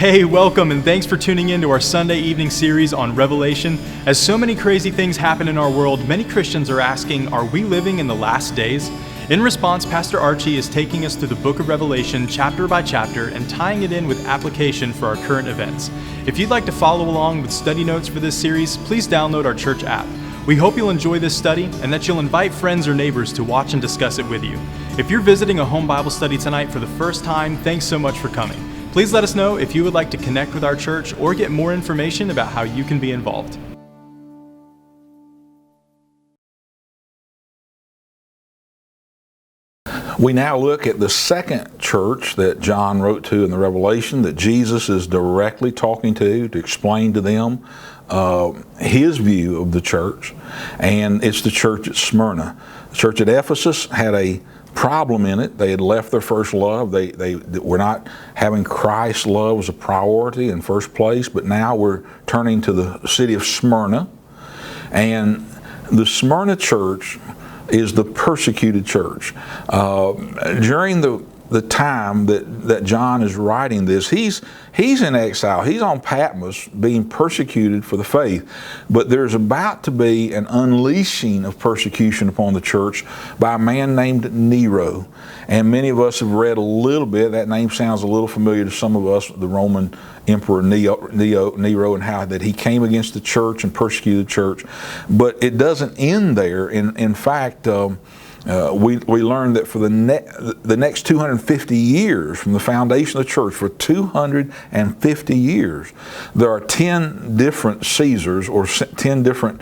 Hey, welcome and thanks for tuning in to our Sunday evening series on Revelation. As so many crazy things happen in our world, many Christians are asking, are we living in the last days? In response, Pastor Archie is taking us through the book of Revelation chapter by chapter and tying it in with application for our current events. If you'd like to follow along with study notes for this series, please download our church app. We hope you'll enjoy this study and that you'll invite friends or neighbors to watch and discuss it with you. If you're visiting a home Bible study tonight for the first time, thanks so much for coming. Please let us know if you would like to connect with our church or get more information about how you can be involved. We now look at the second church that John wrote to in the Revelation that Jesus is directly talking to explain to them his view of the church, and it's the church at Smyrna. The church at Ephesus had a problem in it. They had left their first love. They were not having Christ's love as a priority in first place, but now we're turning to the city of Smyrna. And the Smyrna church is the persecuted church. During the time that John is writing this, he's in exile. He's on Patmos being persecuted for the faith. But there's about to be an unleashing of persecution upon the church by a man named Nero. And many of us have read a little bit. That name sounds a little familiar to some of us, the Roman Emperor Nero, and how that he came against the church and persecuted the church. But it doesn't end there. In fact, we learned that for the next 250 years, from the foundation of the church, for 250 years, there are 10 different Caesars or 10 different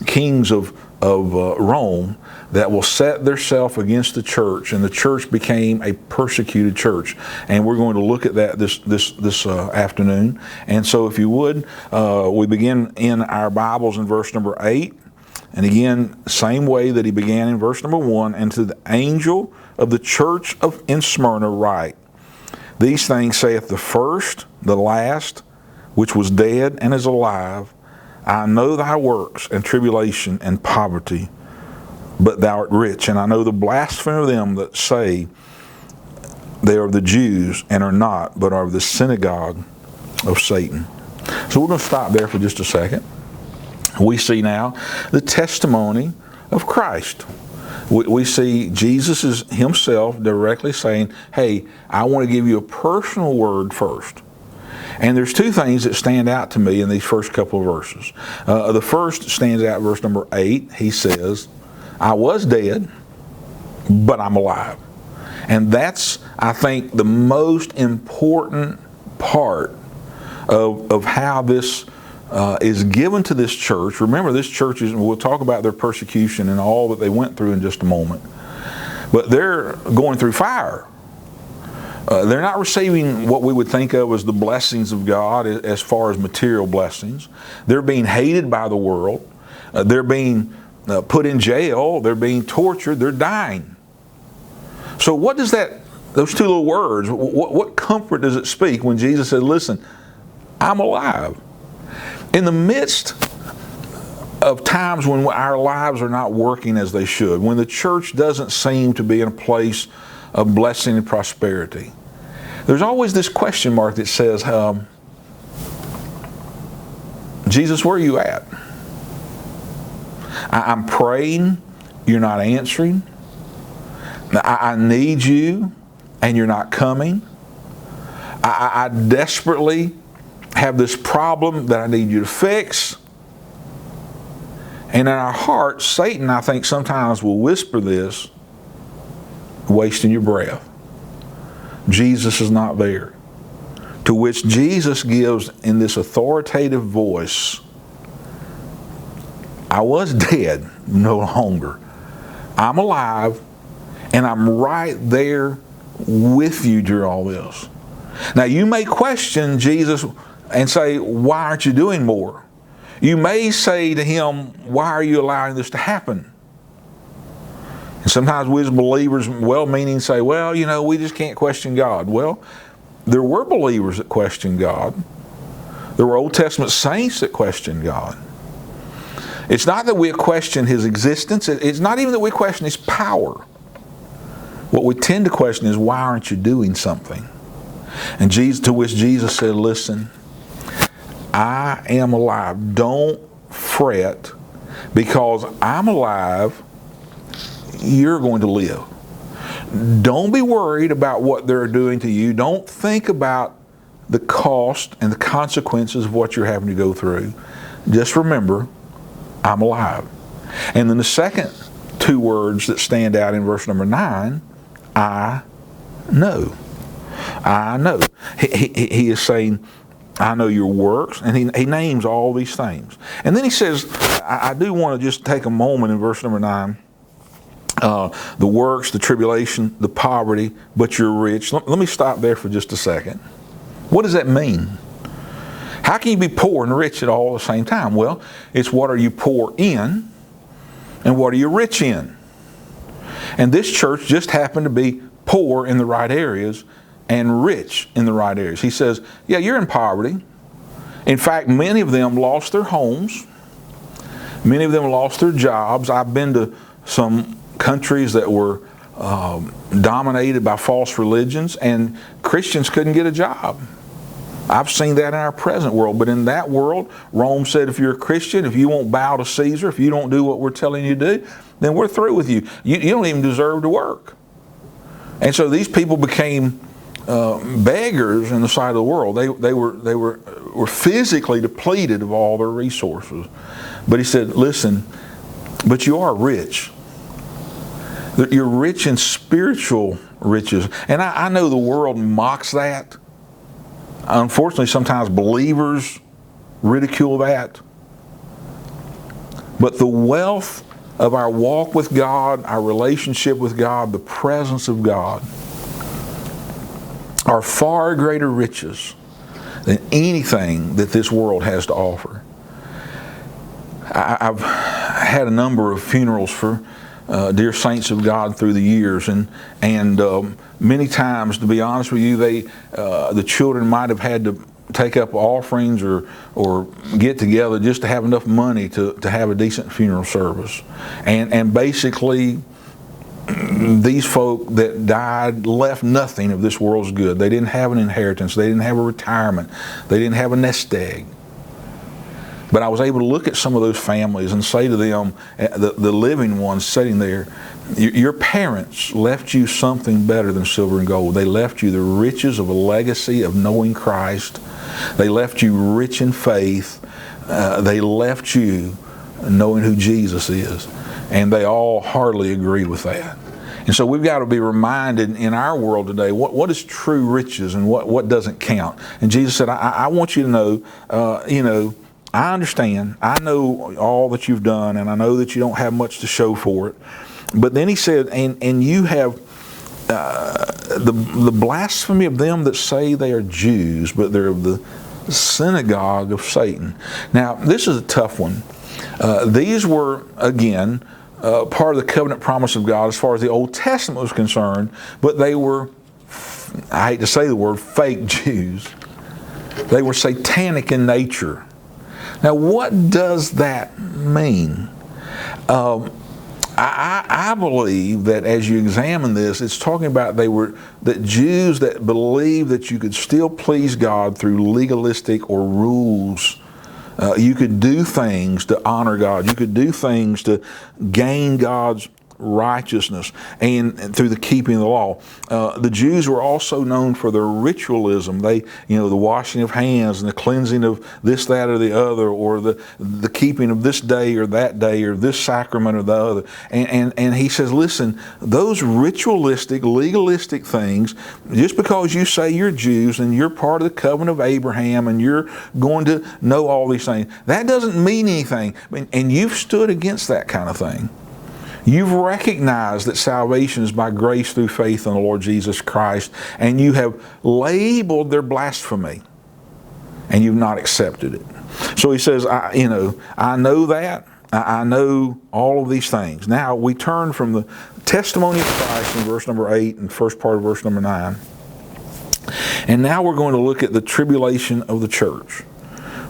kings of Rome that will set themselves against the church, and the church became a persecuted church. And we're going to look at that this afternoon. And so, if you would, we begin in our Bibles in verse number 8. And again, same way that he began in verse number 1, and to the angel of the church in Smyrna write, these things saith the first, the last, which was dead and is alive. I know thy works and tribulation and poverty, but thou art rich. And I know the blasphemy of them that say they are the Jews and are not, but are the synagogue of Satan. So we're going to stop there for just a second. We see now the testimony of Christ. We see Jesus is himself directly saying, hey, I want to give you a personal word first. And there's two things that stand out to me in these first couple of verses. The first stands out in verse number 8. He says, I was dead, but I'm alive. And that's, I think, the most important part of how this is given to this church. Remember, this church is, we'll talk about their persecution and all that they went through in just a moment. But they're going through fire. They're not receiving what we would think of as the blessings of God as far as material blessings. They're being hated by the world. They're being put in jail. They're being tortured. They're dying. So what does those two little words, what comfort does it speak when Jesus said, listen, I'm alive? In the midst of times when our lives are not working as they should, when the church doesn't seem to be in a place of blessing and prosperity, there's always this question mark that says, Jesus, where are you at? I'm praying, you're not answering. I need you, and you're not coming. I desperately have this problem that I need you to fix. And in our hearts, Satan, I think, sometimes will whisper this, wasting your breath. Jesus is not there. To which Jesus gives in this authoritative voice, I was dead, no longer. I'm alive, and I'm right there with you during all this. Now, you may question Jesus and say, why aren't you doing more? You may say to him, why are you allowing this to happen? And sometimes we as believers, well-meaning, say, well, we just can't question God. Well, there were believers that questioned God. There were Old Testament saints that questioned God. It's not that we question his existence. It's not even that we question his power. What we tend to question is, why aren't you doing something? And to which Jesus said, listen, I am alive. Don't fret, because I'm alive, you're going to live. Don't be worried about what they're doing to you. Don't think about the cost and the consequences of what you're having to go through. Just remember, I'm alive. And then the second two words that stand out in verse number 9, I know. I know. He is saying, I know your works, and he names all these things. And then he says, I do want to just take a moment in verse number 9, the works, the tribulation, the poverty, but you're rich. Let me stop there for just a second. What does that mean? How can you be poor and rich at all at the same time? Well, it's what are you poor in, and what are you rich in? And this church just happened to be poor in the right areas and rich in the right areas. He says, yeah, you're in poverty. In fact, many of them lost their homes. Many of them lost their jobs. I've been to some countries that were dominated by false religions, and Christians couldn't get a job. I've seen that in our present world. But in that world, Rome said, if you're a Christian, if you won't bow to Caesar, if you don't do what we're telling you to do, then we're through with you. You don't even deserve to work. And so these people became beggars in the sight of the world. They were physically depleted of all their resources. But he said, listen, but you are rich. You're rich in spiritual riches. And I know the world mocks that. Unfortunately, sometimes believers ridicule that. But the wealth of our walk with God, our relationship with God, the presence of God, are far greater riches than anything that this world has to offer. I've had a number of funerals for dear saints of God through the years, and many times, to be honest with you, the children might have had to take up offerings or get together just to have enough money to have a decent funeral service. And basically, these folk that died left nothing of this world's good. They didn't have an inheritance. They didn't have a retirement. They didn't have a nest egg. But I was able to look at some of those families and say to them, the living ones sitting there, your parents left you something better than silver and gold. They left you the riches of a legacy of knowing Christ. They left you rich in faith. They left you knowing who Jesus is. And they all heartily agreed with that. And so we've got to be reminded in our world today, what is true riches and what doesn't count. And Jesus said, I want you to know, I understand. I know all that you've done, and I know that you don't have much to show for it. But then he said, and you have the blasphemy of them that say they are Jews, but they're of the synagogue of Satan. Now, this is a tough one. These were, again, part of the covenant promise of God as far as the Old Testament was concerned, but they were, I hate to say the word, fake Jews. They were satanic in nature. Now, what does that mean? I believe that as you examine this, it's talking about that Jews that believe that you could still please God through legalistic or rules. You could do things to honor God. You could do things to gain God's righteousness and through the keeping of the law. The Jews were also known for their ritualism. They, the washing of hands and the cleansing of this, that, or the other, or the keeping of this day or that day or this sacrament or the other. And he says, listen, those ritualistic, legalistic things, just because you say you're Jews and you're part of the covenant of Abraham and you're going to know all these things, that doesn't mean anything. And you've stood against that kind of thing. You've recognized that salvation is by grace through faith in the Lord Jesus Christ, and you have labeled their blasphemy, and you've not accepted it. So he says, I know that. I know all of these things. Now we turn from the testimony of Christ in verse number 8 and first part of verse number 9. And now we're going to look at the tribulation of the church.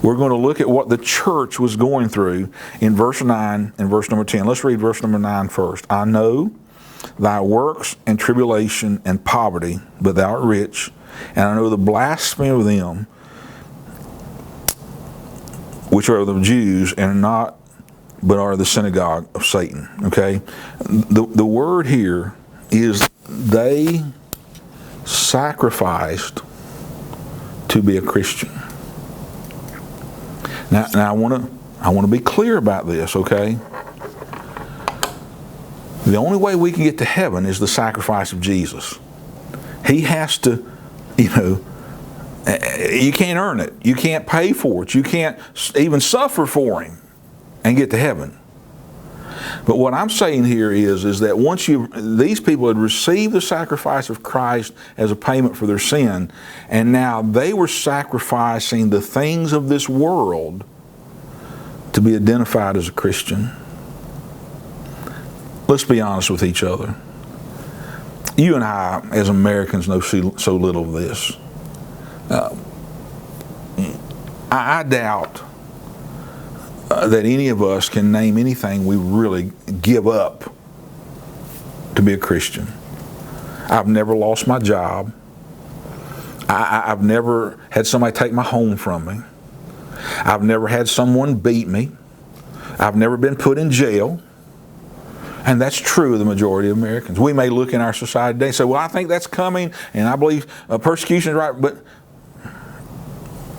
We're going to look at what the church was going through in verse 9 and verse number 10. Let's read verse number 9 first. I know thy works and tribulation and poverty, but thou art rich. and I know the blasphemy of them, which are the Jews, and not, but are the synagogue of Satan. Okay? The word here is they sacrificed to be a Christian. Now I want to be clear about this, okay? The only way we can get to heaven is the sacrifice of Jesus. He has to, you can't earn it. You can't pay for it. You can't even suffer for Him and get to heaven. But what I'm saying here is that once these people had received the sacrifice of Christ as a payment for their sin, and now they were sacrificing the things of this world to be identified as a Christian. Let's be honest with each other. You and I, as Americans, know so little of this. I doubt that any of us can name anything we really give up to be a Christian. I've never lost my job. I've never had somebody take my home from me. I've never had someone beat me. I've never been put in jail. And that's true of the majority of Americans. We may look in our society today and say, well, I think that's coming, and I believe persecution is right, but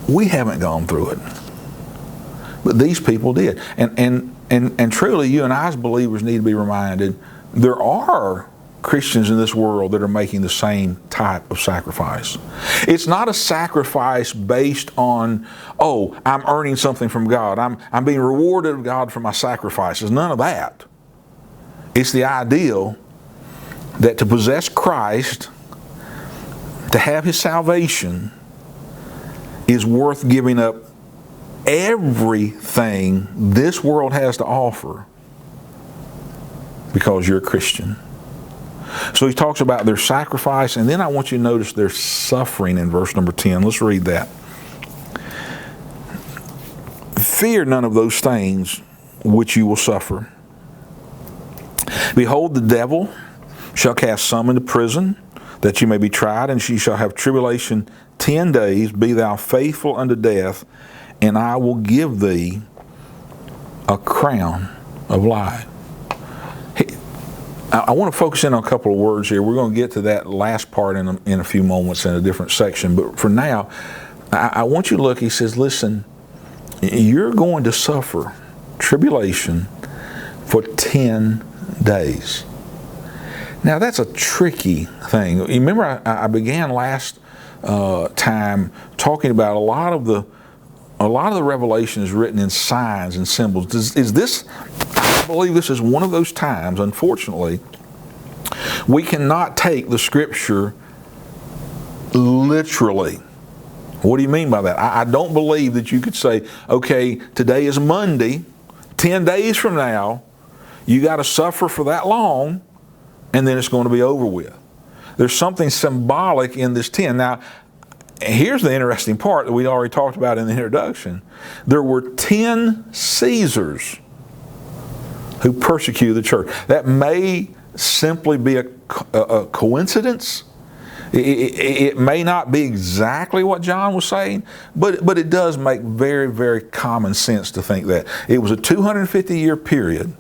we haven't gone through it. But these people did. And truly, you and I as believers need to be reminded, there are Christians in this world that are making the same type of sacrifice. It's not a sacrifice based on, oh, I'm earning something from God. I'm being rewarded of God for my sacrifices. None of that. It's the ideal that to possess Christ, to have His salvation, is worth giving up everything this world has to offer because you're a Christian. So he talks about their sacrifice, and then I want you to notice their suffering in verse number 10. Let's read that. Fear none of those things which you will suffer. Behold, the devil shall cast some into prison, that you may be tried, and she shall have tribulation 10 days. Be thou faithful unto death, and I will give thee a crown of life. I want to focus in on a couple of words here. We're going to get to that last part in a few moments in a different section. But for now, I want you to look. He says, listen, you're going to suffer tribulation for 10 days. Now, that's a tricky thing. You remember I began last time talking about a lot of the revelation is written in signs and symbols. I believe this is one of those times, unfortunately, we cannot take the Scripture literally. What do you mean by that? I don't believe that you could say, okay, today is Monday, 10 days from now, you got to suffer for that long, and then it's going to be over with. There's something symbolic in this 10. Now, here's the interesting part that we already talked about in the introduction. There were 10 Caesars who persecuted the church. That may simply be a coincidence. It may not be exactly what John was saying, but it does make very, very common sense to think that. It was a 250-year period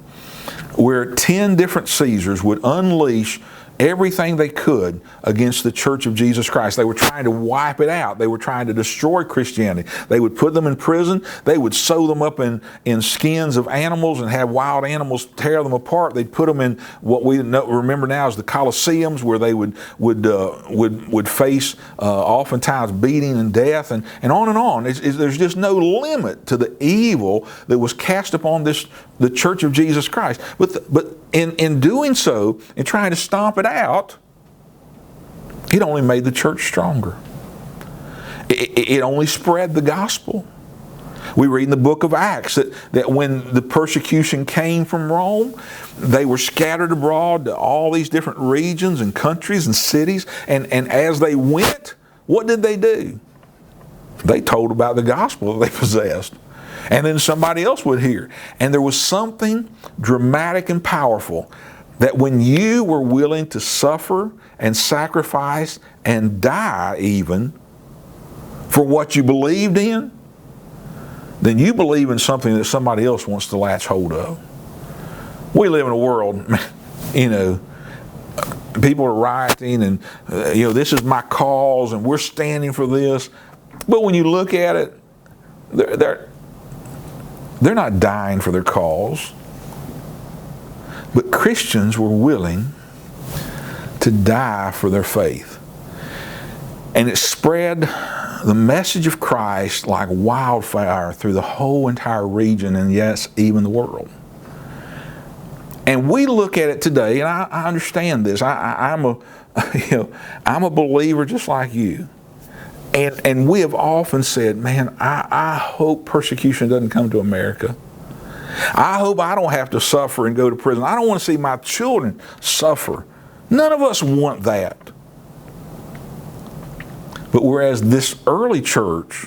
where 10 different Caesars would unleash everything they could against the Church of Jesus Christ. They were trying to wipe it out. They were trying to destroy Christianity. They would put them in prison. They would sew them up in skins of animals and have wild animals tear them apart. They'd put them in what we remember now as the Colosseums, where they would face oftentimes beating and death, and on and on. There's just no limit to the evil that was cast upon the Church of Jesus Christ. But in doing so, in trying to stomp it out, it only made the church stronger. It only spread the gospel. We read in the book of Acts that when the persecution came from Rome, they were scattered abroad to all these different regions and countries and cities. And as they went, what did they do? They told about the gospel that they possessed. And then somebody else would hear. And there was something dramatic and powerful that when you were willing to suffer and sacrifice and die even for what you believed in, then you believe in something that somebody else wants to latch hold of. We live in a world, people are rioting and, this is my cause and we're standing for this. But when you look at it, they're not dying for their cause. But Christians were willing to die for their faith. And it spread the message of Christ like wildfire through the whole entire region and yes, even the world. And we look at it today, and I understand this. I'm a believer just like you. And we have often said, man, I hope persecution doesn't come to America. I hope I don't have to suffer and go to prison. I don't want to see my children suffer. None of us want that. But whereas this early church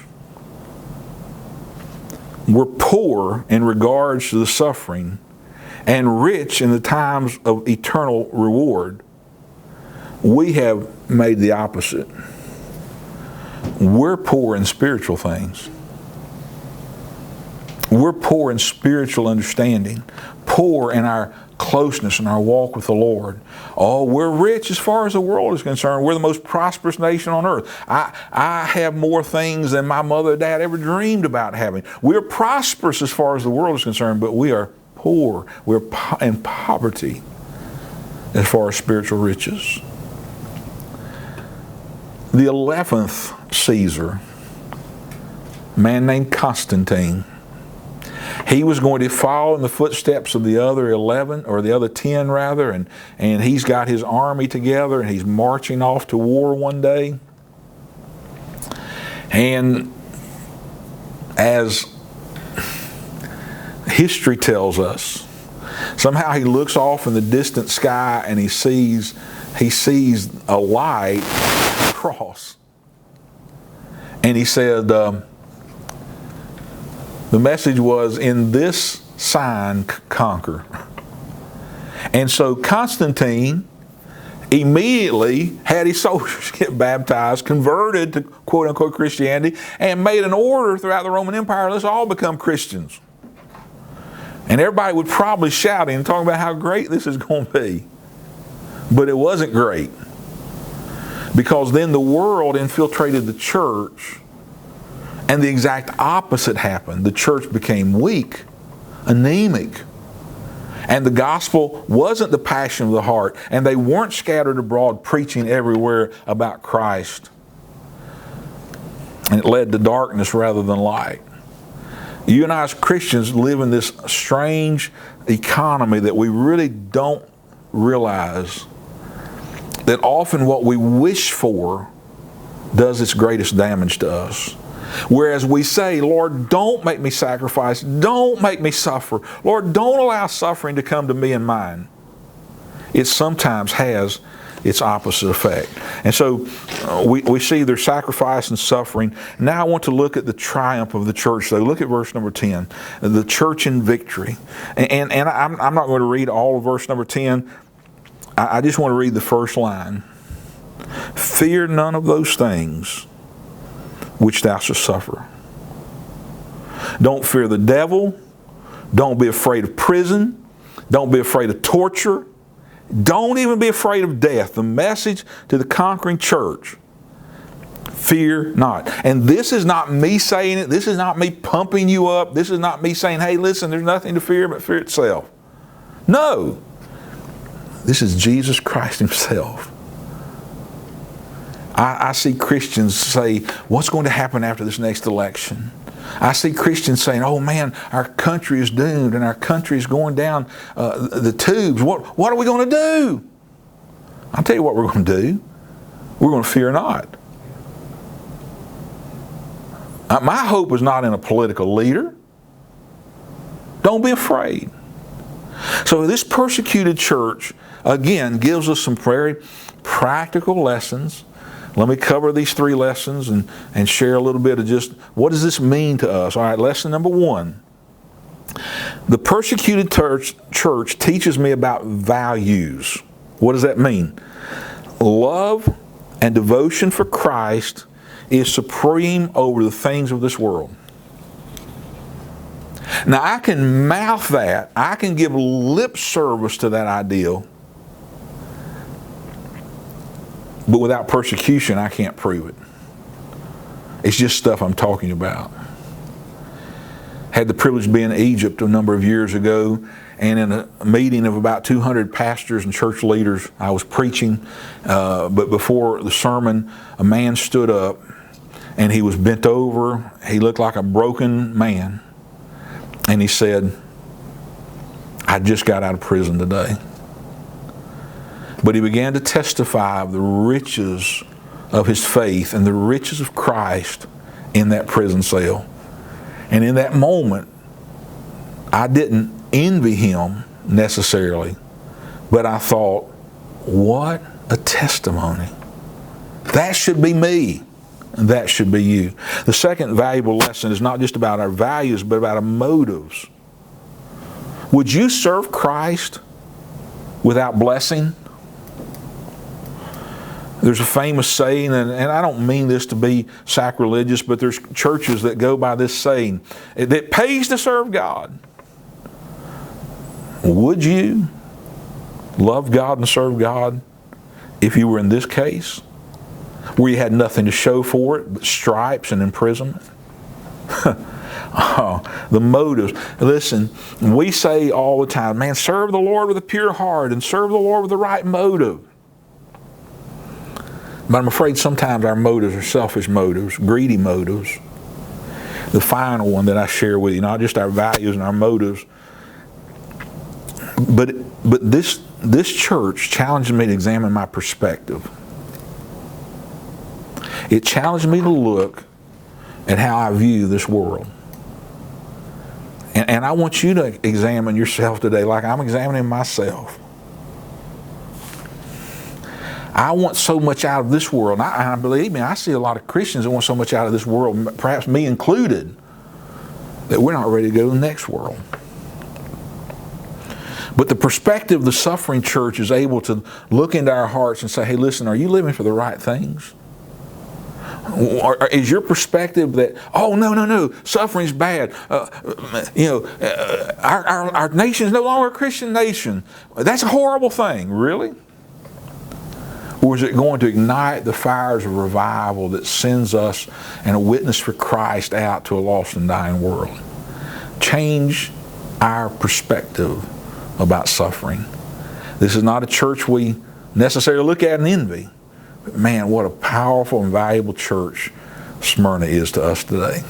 were poor in regards to the suffering and rich in the times of eternal reward, we have made the opposite. We're poor in spiritual things. We're poor in spiritual understanding, poor in our closeness and our walk with the Lord. Oh, we're rich as far as the world is concerned. We're the most prosperous nation on earth. I have more things than my mother and dad ever dreamed about having. We're prosperous as far as the world is concerned, but we are poor. We're in poverty as far as spiritual riches. The 11th Caesar, a man named Constantine, he was going to follow in the footsteps of the other 11, or the other 10 rather, and he's got his army together and he's marching off to war one day. And as history tells us, somehow he looks off in the distant sky and he sees a light cross. And he said, the message was, in this sign conquer. And so Constantine immediately had his soldiers get baptized, converted to quote-unquote Christianity, and made an order throughout the Roman Empire, let's all become Christians. And everybody would probably shout and talk about how great this is going to be. But it wasn't great. Because then the world infiltrated the church, and the exact opposite happened. The church became weak, anemic, and the gospel wasn't the passion of the heart, and they weren't scattered abroad preaching everywhere about Christ. And it led to darkness rather than light. You and I as Christians live in this strange economy that we really don't realize that often what we wish for does its greatest damage to us. Whereas we say, Lord, don't make me sacrifice. Don't make me suffer. Lord, don't allow suffering to come to me and mine. It sometimes has its opposite effect. And so we see their sacrifice and suffering. Now I want to look at the triumph of the church. So look at verse number 10. The church in victory. And I'm not going to read all of verse number 10. I just want to read the first line. Fear none of those things which thou shalt suffer. Don't fear the devil. Don't be afraid of prison. Don't be afraid of torture. Don't even be afraid of death. The message to the conquering church. Fear not. And this is not me saying it. This is not me pumping you up. This is not me saying, hey, listen, there's nothing to fear but fear itself. No. This is Jesus Christ Himself. I see Christians say, what's going to happen after this next election? I see Christians saying, oh man, our country is doomed and our country is going down the tubes. What are we going to do? I'll tell you what we're going to do. We're going to fear not. My hope is not in a political leader. Don't be afraid. So this persecuted church, again, gives us some very practical lessons. Let me cover these 3 lessons and share a little bit of just what does this mean to us. All right, lesson number 1. The persecuted church teaches me about values. What does that mean? Love and devotion for Christ is supreme over the things of this world. Now, I can mouth that. I can give lip service to that ideal. But without persecution, I can't prove it. It's just stuff I'm talking about. Had the privilege of being in Egypt a number of years ago, and in a meeting of about 200 pastors and church leaders, I was preaching, but before the sermon, a man stood up, and he was bent over. He looked like a broken man, and he said, "I just got out of prison today." But he began to testify of the riches of his faith and the riches of Christ in that prison cell. And in that moment, I didn't envy him necessarily, but I thought, what a testimony. That should be me. And that should be you. The second valuable lesson is not just about our values, but about our motives. Would you serve Christ without blessing? There's a famous saying, and I don't mean this to be sacrilegious, but there's churches that go by this saying, it pays to serve God. Would you love God and serve God if you were in this case, where you had nothing to show for it but stripes and imprisonment? Oh, the motives. Listen, we say all the time, man, serve the Lord with a pure heart and serve the Lord with the right motive. But I'm afraid sometimes our motives are selfish motives, greedy motives. The final one that I share with you, not just our values and our motives, but this church challenged me to examine my perspective. It challenged me to look at how I view this world. And I want you to examine yourself today like I'm examining myself. I want so much out of this world. And I believe me, I see a lot of Christians that want so much out of this world, perhaps me included, that we're not ready to go to the next world. But the perspective of the suffering church is able to look into our hearts and say, hey, listen, are you living for the right things? Or is your perspective that, oh, no, suffering's bad. Our nation is no longer a Christian nation. That's a horrible thing. Really? Or is it going to ignite the fires of revival that sends us and a witness for Christ out to a lost and dying world? Change our perspective about suffering. This is not a church we necessarily look at and envy. But man, what a powerful and valuable church Smyrna is to us today.